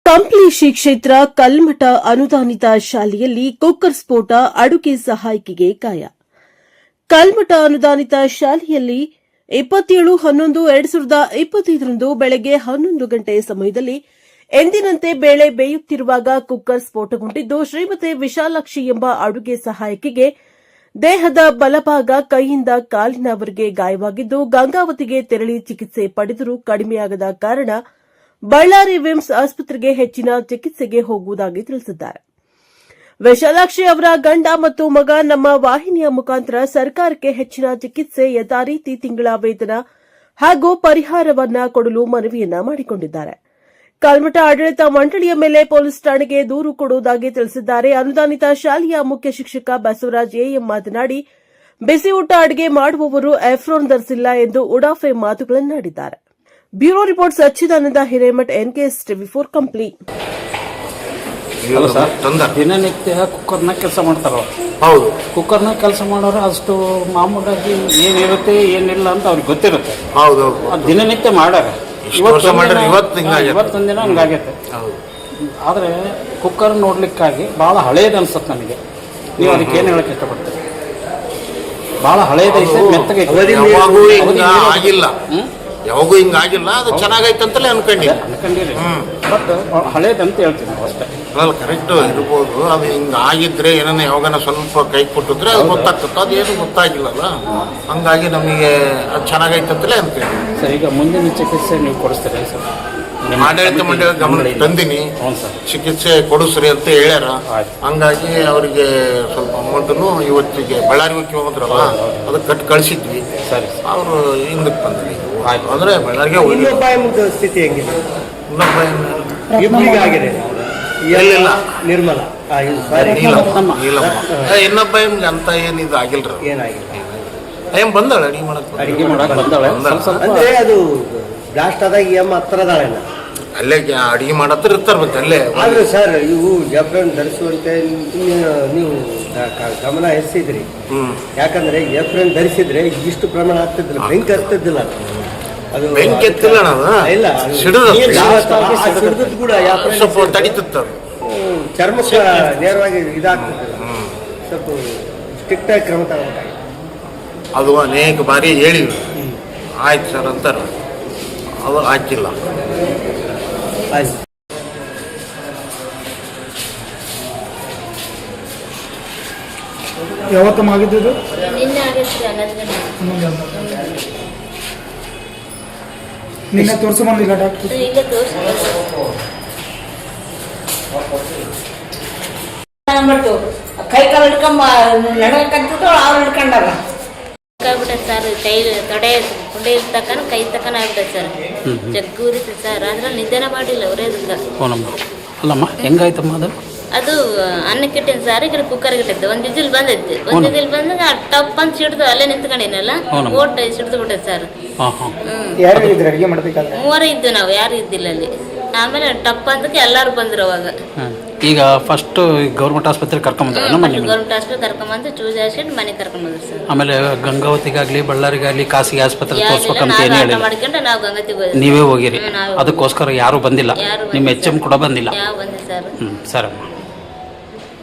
ಕಂಪ್ಲಿ ಶ್ರೀ ಕ್ಷೇತ್ರ ಕಲ್ಮಠ ಅನುದಾನಿತ ಶಾಲೆಯಲ್ಲಿ ಕುಕ್ಕರ್ ಸ್ಫೋಟ, ಅಡುಗೆ ಸಹಾಯಕಿಗೆ ಗಾಯ. ಕಲ್ಮಠ ಅನುದಾನಿತ ಶಾಲೆಯಲ್ಲಿ 27/11/2025 ಬೆಳಗ್ಗೆ 11 ಗಂಟೆ ಸಮಯದಲ್ಲಿ ಎಂದಿನಂತೆ ಬೇಳೆ ಬೇಯುತ್ತಿರುವಾಗ ಕುಕ್ಕರ್ ಸ್ಫೋಟಗೊಂಡಿದ್ದು, ಶ್ರೀಮತಿ ವಿಶಾಲಾಕ್ಷಿ ಎಂಬ ಅಡುಗೆ ಸಹಾಯಕಿಗೆ ದೇಹದ ಬಲಭಾಗ ಕೈಯಿಂದ ಕಾಲಿನವರೆಗೆ ಗಾಯವಾಗಿದ್ದು, ಗಂಗಾವತಿಗೆ ತೆರಳಿ ಚಿಕಿತ್ಸೆ ಪಡೆದರೂ ಕಡಿಮೆಯಾಗದ ಕಾರಣ ಬಳ್ಳಾರಿ ವಿಮ್ಸ್ ಆಸ್ಪತ್ರೆಗೆ ಹೆಚ್ಚಿನ ಚಿಕಿತ್ಸೆಗೆ ಹೋಗುವುದಾಗಿ ತಿಳಿಸಿದ್ದಾರೆ. ವಿಶಾಲಾಕ್ಷಿ ಅವರ ಗಂಡ ಮತ್ತು ಮಗ ನಮ್ಮ ವಾಹಿನಿಯ ಮುಖಾಂತರ ಸರ್ಕಾರಕ್ಕೆ ಹೆಚ್ಚಿನ ಚಿಕಿತ್ಸೆ ಯಥಾರೀತಿ ತಿಂಗಳ ವೇತನ ಹಾಗೂ ಪರಿಹಾರವನ್ನ ಕೊಡಲು ಮನವಿಯನ್ನ ಮಾಡಿಕೊಂಡಿದ್ದಾರೆ. ಕಲ್ಮಠ ಆಡಳಿತ ಮಂಡಳಿಯ ಮೇಲೆ ಪೊಲೀಸ್ ಠಾಣೆಗೆ ದೂರು ಕೊಡುವುದಾಗಿ ತಿಳಿಸಿದ್ದಾರೆ. ಅನುದಾನಿತ ಶಾಲೆಯ ಮುಖ್ಯ ಶಿಕ್ಷಕ ಬಸವರಾಜ್ ಎಎಂ ಮಾತನಾಡಿ, ಬಿಸಿ ಊಟ ಅಡುಗೆ ಮಾಡುವವರು ಎಫ್ರೋನ್ ಧರಿಸಿಲ್ಲ ಎಂದು ಉಡಾಫೆ ಮಾತುಗಳನ್ನಾಡಿದ್ದಾರೆ. ಬ್ಯೂರೋ ರಿಪೋರ್ಟ್ ಸಚ್ಚಿದಾನಂದ ಹಿರೇಮಠ್, NKS TV4 ಕಂಪ್ಲಿ. ದಿನನಿತ್ಯ ಕುಕ್ಕರ್ನ ಕೆಲಸ ಮಾಡ್ತಾರ. ಹೌದು, ಕುಕ್ಕರ್ನ ಕೆಲಸ ಮಾಡೋರು ಅಷ್ಟು ಮಾಮೂಲಾಗಿ ಏನಿರುತ್ತೆ ಏನಿಲ್ಲ ಅಂತ ಅವ್ರಿಗೆ ಗೊತ್ತಿರುತ್ತೆ. ಹೌದು, ದಿನನಿತ್ಯ ಮಾಡ್ಯಾರ. ಇವತ್ತೊಂದಿನ ಹಂಗಾಗೈತೆ. ಆದ್ರೆ ಕುಕ್ಕರ್ ನೋಡ್ಲಿಕ್ಕಾಗಿ ಬಹಳ ಹಳೇದು ಅನ್ಸುತ್ತೆ ನನಗೆ. ನೀವು ಅದಕ್ಕೆ ಏನ್ ಹೇಳಕ್ ಇಷ್ಟಪಡ್ತೀರಿ? ಬಹಳ ಹಳೇದೈತೆ, ಮೆತ್ತಗೈತೆ, ಯಾವಾಗೂ ಹಿಂಗಾಗಿಲ್ಲ. ಅದು ಚೆನ್ನಾಗೈತೆ ಅಂತಲೇ ಅನ್ಕೊಂಡಿರಿ. ಬಟ್ ಹಳೇದಂತ ಹೇಳ್ತೀನಿ ಅಷ್ಟೇ. ಅಲ್ಲ, ಕರೆಕ್ಟ್ ಇರ್ಬೋದು. ಅದು ಹಿಂಗಾಗಿದ್ರೆ ಏನನ್ನ ಯಾವಾಗನ ಸ್ವಲ್ಪ ಕೈ ಕೊಟ್ಟಿದ್ರೆ ಅದು ಗೊತ್ತಾಗ್ತದೆ. ಅದೇನು ಗೊತ್ತಾಗಿಲ್ಲಲ್ಲ, ಹಂಗಾಗಿ ನಮಗೆ ಅದು ಚೆನ್ನಾಗೈತೆ ಅಂತಲೇ ಅನ್ಕೊಂಡಿ. ಸರ್, ಈಗ ಮುಂದಿನ ಚಿಕಿತ್ಸೆ ನೀವು ಕೊಡಿಸ್ತೀರಾ ಸರ್? ಆಡಳಿತ ಮಂಡಳಿ ಗಮನ ತಂದಿನಿ, ಚಿಕಿತ್ಸೆ ಕೊಡಿಸ್ರಿ ಅಂತ ಹೇಳ್ಯಾರ. ಹಂಗಾಗಿ ಅವರಿಗೆ ಸ್ವಲ್ಪ ಅಮೌಂಟನ್ನು ಇವತ್ತಿಗೆ ಬಳ್ಳಾರಿ ಹೋಗಿ ಹೋದ್ರಲ್ಲ, ಅದಕ್ಕೆ ಕಟ್ಟಿ ಕಳಿಸಿದ್ವಿ. ಸರಿ, ಅವರು ಹಿಂದಕ್ಕೆ ಬಂದ್ವಿ. ಅಂದ್ರೆ ಬಳ್ಳಾರಿಗೆ ಸ್ಥಿತಿ ಹೆಂಗಿದೆ? ಎಲ್ಲಿಲ್ಲ, ನಿರ್ಮಲ ಇನ್ನೊಬ್ಬ ನಿಮ್ಗೆ ಅಂತ ಏನಿದು ಆಗಿಲ್ರಿ. ಏನ್ ಬಂದಾಳ ಅಡಿಗೆ ಮಾಡಕ್ ಅಂದ್ರೆ ಅದು ಬ್ಲಾಸ್ಟ್ ಆದಾಗ ಎಮ್ಮ ಹತ್ರದಾಳ ಅಲ್ಲೇ ಅಡಿಗೆ ಮಾಡತ್ರ ಇರ್ತಾರ. ಮತ್ತೆ ಅಲ್ಲೇ ಆದ್ರೆ ಸರ್, ಇವು ಎಫ್ರನ್ ಧರಿಸುವಂತೆ ನೀವು ಗಮನ ಹರಿಸಿದ್ರಿ. ಯಾಕಂದ್ರೆ ಎಫ್ರನ್ ಧರಿಸಿದ್ರೆ ಇಷ್ಟು ಪ್ರಮಾಣ ಆಗ್ತಿದ್ದಿಲ್ಲ, ಬೆಂಕಿ ಹತ್ತಿದ್ದಿಲ್ಲ. ಅದು ಬೆಂಕಿ ಎತ್ತಿಲ್ಲ, ಇಲ್ಲ, ಸಿಡಿದ್ ಕೂಡ ಸ್ವಲ್ಪ ತಡಿತದ, ಚರ್ಮಕ್ಕೆ ನೇರವಾಗಿ ಇದಾಗ್ತಿದ್ದಿಲ್ಲ. ಸ್ವಲ್ಪ ಸ್ಟ್ರಿಕ್ಟ್ ಆಗಿ ಕ್ರಮ ತಗೋಬೇಕಾಗಿ ಅದು ಅನೇಕ ಬಾರಿ ಹೇಳಿವಿ. ಆಯ್ತು ಸರ್ ಅಂತಾರ, ಅದು ಹಾಕಿಲ್ಲ. ಯಾವತ್ತು ಆಗಿದ್ದು? ನಿನ್ನೆ ತೋರಿಸ್ಕೊಂಡಿಲ್ಲ ಡಾಕ್ಟರ್? ಕೈ ಕಾಲು ಹಿಡ್ಕೊಂಡ್ ನಡಕಂತಿದ್ರು ಅವ್ರು ಹಿಡ್ಕೊಂಡಾರ. ಸರ್, ಕೈ ತೊಡೆ ಕುಂಡೆ ತಕ್ಕನ ಕೈ ತಕ್ಕನ ಆಗ್ಬಿಟ್ಟೆ ಸರ್. ಜಗ್ಗೂರಿತ್ತು ಸರ್, ಅದ್ರಲ್ಲಿ ನಿದ್ದೆನ ಮಾಡಿಲ್ಲ ಅವರೇದಿಂದ. ಅಲ್ಲಮ್ಮ, ಹೆಂಗಾಯ್ತಮ್ಮ ಅದು? ಅದು ಅನ್ನಕ್ಕಿಟ್ಟಿನ ಸಾರು, ಈ ಕಡೆ ಕುಕ್ಕರ್ ಇಟ್ಟಿದ್ದು. ಒಂದು ವಿಜಿಲ್ ಬಂದೈತಿ. ಒಂದು ವಿಜಿಲ್ ಬಂದಾಗ ಟಪ್ ಅಂತ ಸಿಡ್ದು ಅಲ್ಲೇ ನಿಂತ್ಕೊಂಡಿನಲ್ಲ, ಓಟ್ ಸಿಡ್ದು ಬಿಟ್ಟೆ ಸರ್. ಮೂವರೇ ಇದ್ದು ನಾವು, ಯಾರು ಇದ್ದಿಲ್ಲ ಅಲ್ಲಿ. ಆಮೇಲೆ ಟಪ್ ಅಂತಕ್ಕೆ ಎಲ್ಲಾರು ಬಂದ್ರು ಅವಾಗ. ಈಗ ಫಸ್ಟ್ ಗೌರ್ಮೆಂಟ್ ಆಸ್ಪತ್ರೆ ಕರ್ಕೊಂಡ್ಬಂದ್ರೆ ಗೌರ್ಮೆಂಟ್ ಆಸ್ಪತ್ರೆ ಕರ್ಕೊಂಡ್ಬಂದು ಚೂಸ್ ಹಾಸಿಟ್ಟು ಮನೆಗೆ ಕರ್ಕೊಂಡ್ಬಂದ್ರು ಸರ್. ಆಮೇಲೆ ಗಂಗಾವತಿಗಾಗ್ಲಿ ಬಳ್ಳಾರಿಗಾಗ್ಲಿ ಖಾಸಗಿ ಆಸ್ಪತ್ರೆ ತೋರಿಸ್ಬೇಕಂತ ಏನು ಹೇಳಿ ಮಾಡ್ಕೊಂಡು ನಾವು ಗಂಗಾವತಿಗೆ ನೀವೇ ಹೋಗಿರಿ. ಅದಕ್ಕೋಸ್ಕರ ಯಾರು ಬಂದಿಲ್ಲ, ನಿಮ್ಮ HM ಕೂಡ ಬಂದಿಲ್ಲ. ಯಾವ ಬಂದಿಲ್ಲ ಸರ್. ಸರಮ್ಮ.